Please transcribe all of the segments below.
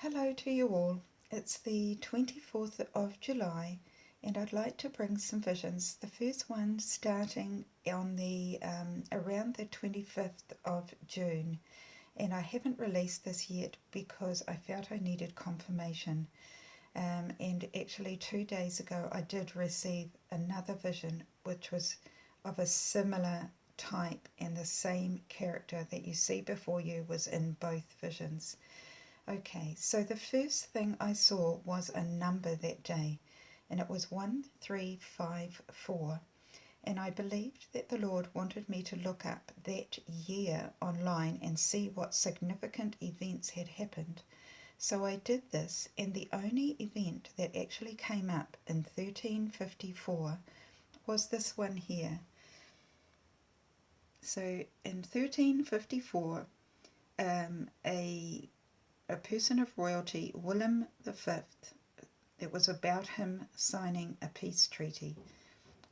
Hello to you all. It's the 24th of July and I'd like to bring some visions. The first one starting on the around the 25th of June, and I haven't released this yet because I felt I needed confirmation. And actually 2 days ago I did receive another vision which was of a similar type, and the same character that you see before you was in both visions. Okay, so the first thing I saw was a number that day, and it was 1354. And I believed that the Lord wanted me to look up that year online and see what significant events had happened. So I did this, and the only event that actually came up in 1354 was this one here. So in 1354, a person of royalty, William V, it was about him signing a peace treaty.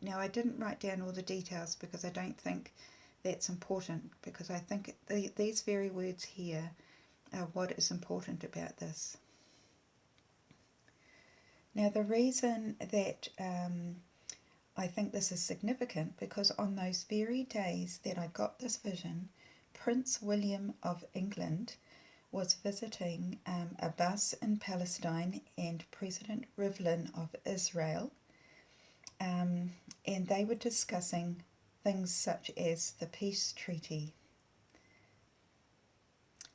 Now, I didn't write down all the details because I don't think that's important, because I think these very words here are what is important about this. Now, the reason that I think this is significant, because on those very days that I got this vision, Prince William of England was visiting Abbas in Palestine and President Rivlin of Israel, and they were discussing things such as the peace treaty.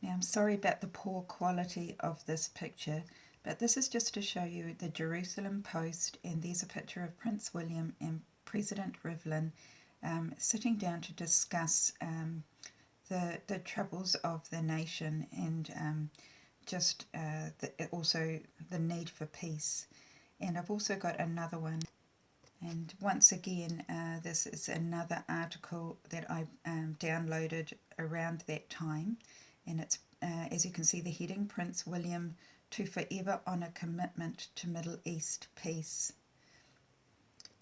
Now, I'm sorry about the poor quality of this picture, but this is just to show you the Jerusalem Post, and there's a picture of Prince William and President Rivlin sitting down to discuss the troubles of the nation, and also the need for peace. And I've also got another one, and once again this is another article that I downloaded around that time, and it's as you can see, the heading, Prince William to forever honour commitment to Middle East peace.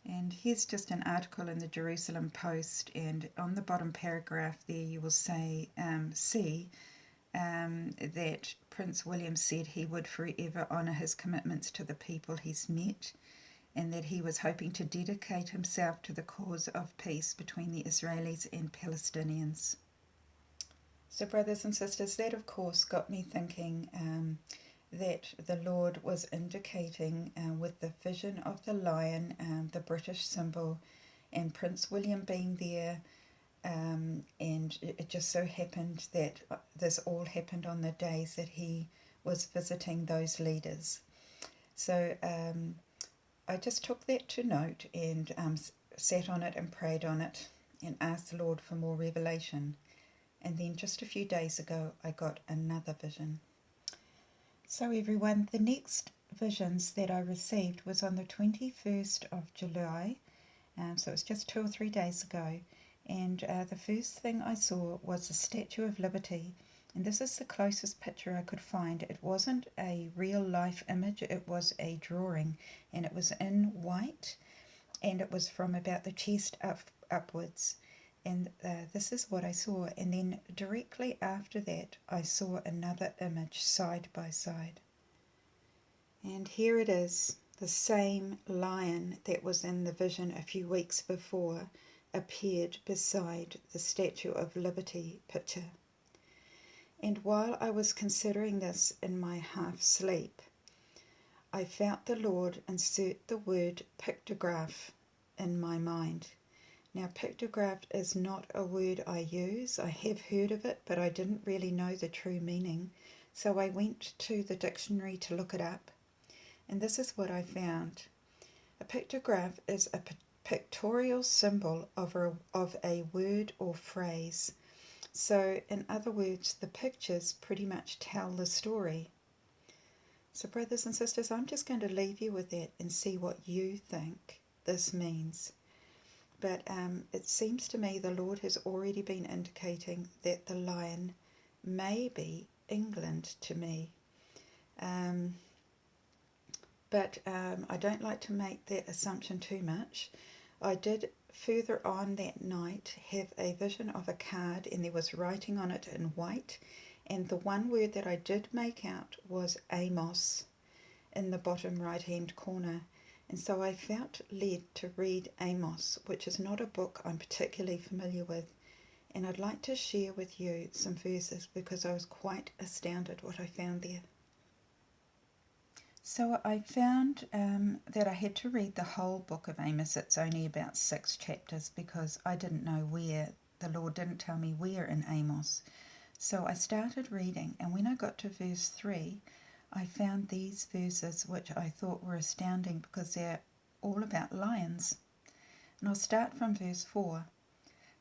And here's just an article in the Jerusalem Post, and on the bottom paragraph there you will see that Prince William said he would forever honour his commitments to the people he's met, and that he was hoping to dedicate himself to the cause of peace between the Israelis and Palestinians. So, brothers and sisters, that of course got me thinking that the Lord was indicating with the vision of the lion, the British symbol, and Prince William being there, and it just so happened that this all happened on the days that he was visiting those leaders. So I just took that to note, and sat on it and prayed on it and asked the Lord for more revelation. And then just a few days ago I got another vision. So everyone, the next visions that I received was on the 21st of July, so it's just 2 or 3 days ago, and the first thing I saw was the Statue of Liberty, and this is the closest picture I could find. It wasn't a real life image, it was a drawing, and it was in white, and it was from about the chest upwards. And this is what I saw, and then directly after that I saw another image side by side. And here it is, the same lion that was in the vision a few weeks before appeared beside the Statue of Liberty picture. And while I was considering this in my half sleep, I felt the Lord insert the word pictograph in my mind. Now, pictograph is not a word I use. I have heard of it, but I didn't really know the true meaning. So I went to the dictionary to look it up, and this is what I found. A pictograph is a pictorial symbol of a word or phrase. So, in other words, the pictures pretty much tell the story. So, brothers and sisters, I'm just going to leave you with that and see what you think this means. But it seems to me the Lord has already been indicating that the lion may be England to me. But I don't like to make that assumption too much. I did further on that night have a vision of a card, and there was writing on it in white, And the one word that I did make out was Amos in the bottom right hand corner. And so I felt led to read Amos, which is not a book I'm particularly familiar with. And I'd like to share with you some verses because I was quite astounded what I found there. So I found that I had to read the whole book of Amos. It's only about 6 chapters because I didn't know where. The Lord didn't tell me where in Amos. So I started reading, and when I got to verse 3, I found these verses which I thought were astounding because they're all about lions. And I'll start from verse 4.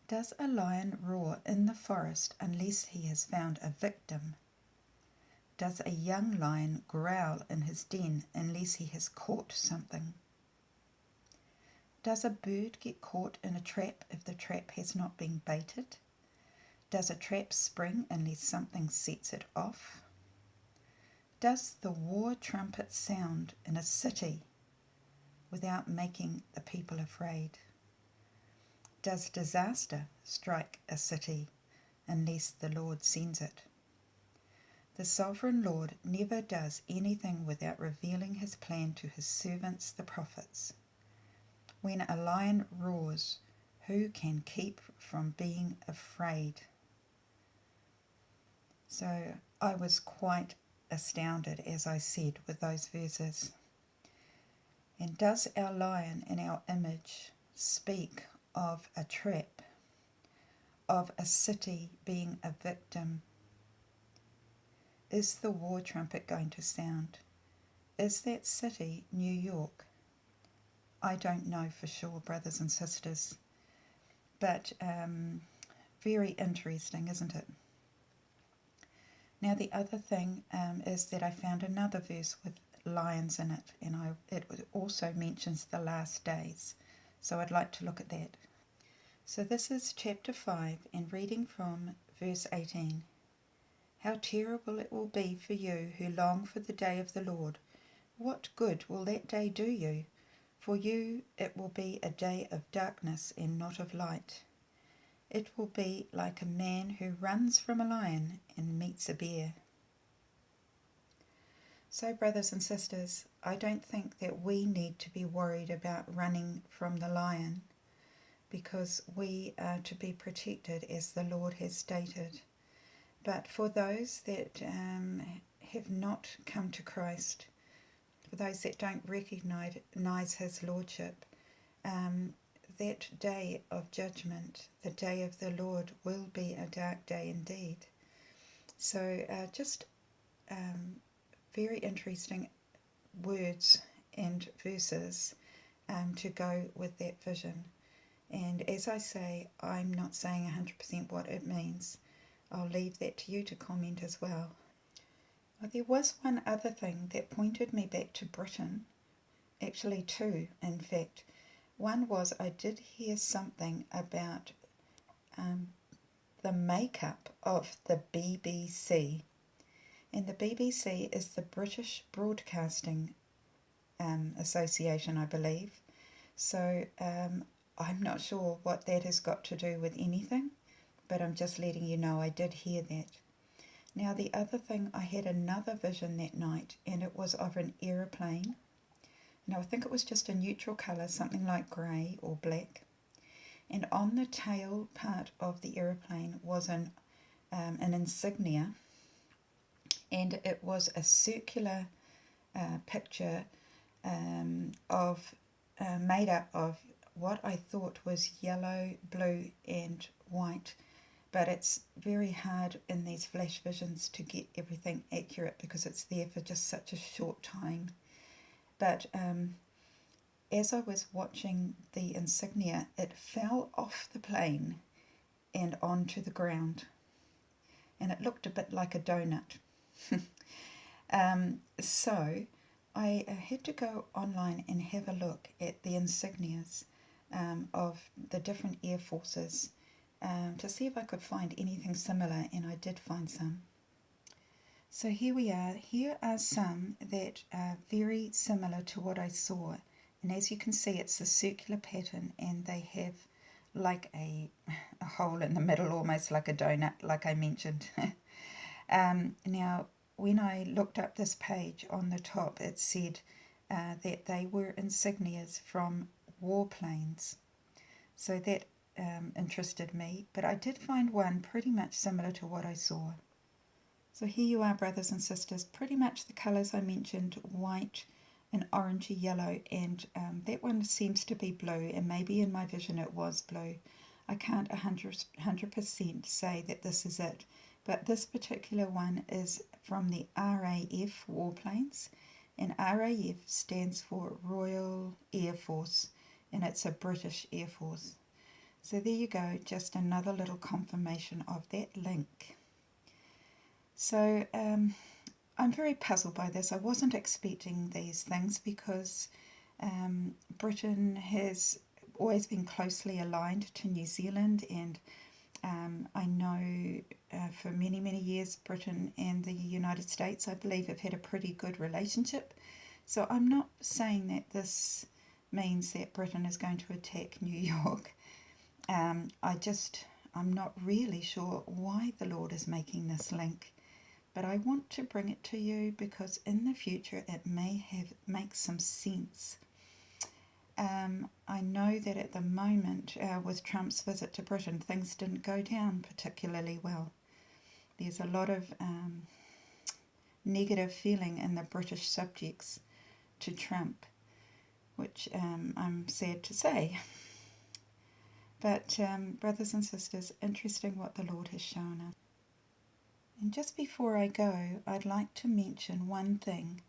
Does a lion roar in the forest unless he has found a victim? Does a young lion growl in his den unless he has caught something? Does a bird get caught in a trap if the trap has not been baited? Does a trap spring unless something sets it off? Does the war trumpet sound in a city without making the people afraid? Does disaster strike a city unless the Lord sends it? The sovereign Lord never does anything without revealing his plan to his servants, the prophets. When a lion roars, who can keep from being afraid? So I was quite astounded, as I said, with those verses. And does our lion in our image speak of a trap, of a city being a victim? Is the war trumpet going to sound? Is that city New York? I don't know for sure, brothers and sisters, but very interesting, isn't it? Now the other thing is that I found another verse with lions in it, and it also mentions the last days, so I'd like to look at that. So this is chapter 5, and reading from verse 18. How terrible it will be for you who long for the day of the Lord. What good will that day do you? For you it will be a day of darkness and not of light. It will be like a man who runs from a lion and meets a bear. So, brothers and sisters, I don't think that we need to be worried about running from the lion, because we are to be protected as the Lord has stated. But for those that have not come to Christ, for those that don't recognise his lordship, that day of judgment, the day of the Lord, will be a dark day indeed. So just very interesting words and verses to go with that vision. And as I say, I'm not saying 100% what it means. I'll leave that to you to comment as well. There was one other thing that pointed me back to Britain, actually two, in fact. One was I did hear something about the makeup of the BBC. And the BBC is the British Broadcasting Association, I believe. So I'm not sure what that has got to do with anything, but I'm just letting you know I did hear that. Now the other thing, I had another vision that night, and it was of an aeroplane. Now I think it was just a neutral colour, something like grey or black. And on the tail part of the aeroplane was an insignia, and it was a circular picture of made up of what I thought was yellow, blue and white, but it's very hard in these flash visions to get everything accurate because it's there for just such a short time. But as I was watching the insignia, it fell off the plane and onto the ground, and it looked a bit like a donut. So I had to go online and have a look at the insignias of the different air forces to see if I could find anything similar, and I did find some. So here we are. Here are some that are very similar to what I saw, and as you can see, it's the circular pattern, and they have like a hole in the middle, almost like a donut, like I mentioned. Now, when I looked up this page on the top, it said that they were insignias from warplanes. So that interested me, but I did find one pretty much similar to what I saw. So here you are, brothers and sisters, pretty much the colours I mentioned, white and orangey yellow, and that one seems to be blue, and maybe in my vision it was blue. I can't 100% say that this is it, but this particular one is from the RAF warplanes, and RAF stands for Royal Air Force, and it's a British Air Force. So there you go, just another little confirmation of that link. So I'm very puzzled by this. I wasn't expecting these things because Britain has always been closely aligned to New Zealand, and I know for many, many years Britain and the United States, I believe, have had a pretty good relationship. So I'm not saying that this means that Britain is going to attack New York. I'm not really sure why the Lord is making this link. But I want to bring it to you because in the future it may make some sense. I know that at the moment with Trump's visit to Britain, things didn't go down particularly well. There's a lot of negative feeling in the British subjects to Trump, which I'm sad to say. But brothers and sisters, interesting what the Lord has shown us. And just before I go, I'd like to mention one thing.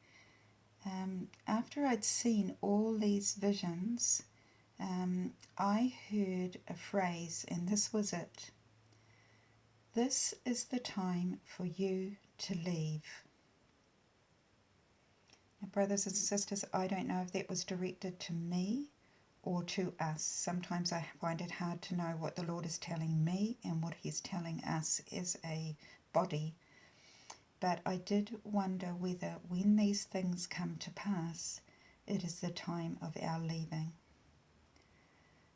After I'd seen all these visions, I heard a phrase, and this was it. This is the time for you to leave. Now, brothers and sisters, I don't know if that was directed to me or to us. Sometimes I find it hard to know what the Lord is telling me and what He's telling us as a body. But I did wonder whether when these things come to pass, it is the time of our leaving.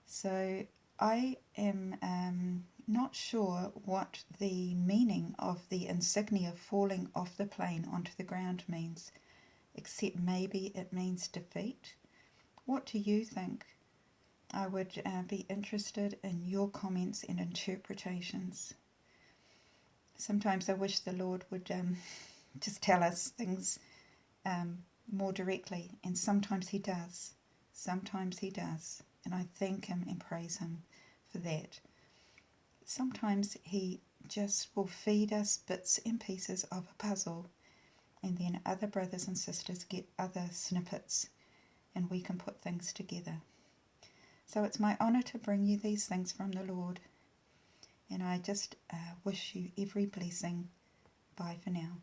So I am not sure what the meaning of the insignia falling off the plane onto the ground means, except maybe it means defeat. What do you think? I would be interested in your comments and interpretations. Sometimes I wish the Lord would just tell us things more directly, and sometimes He does. Sometimes He does, and I thank Him and praise Him for that. Sometimes He just will feed us bits and pieces of a puzzle, and then other brothers and sisters get other snippets, and we can put things together. So it's my honour to bring you these things from the Lord. And I just wish you every blessing. Bye for now.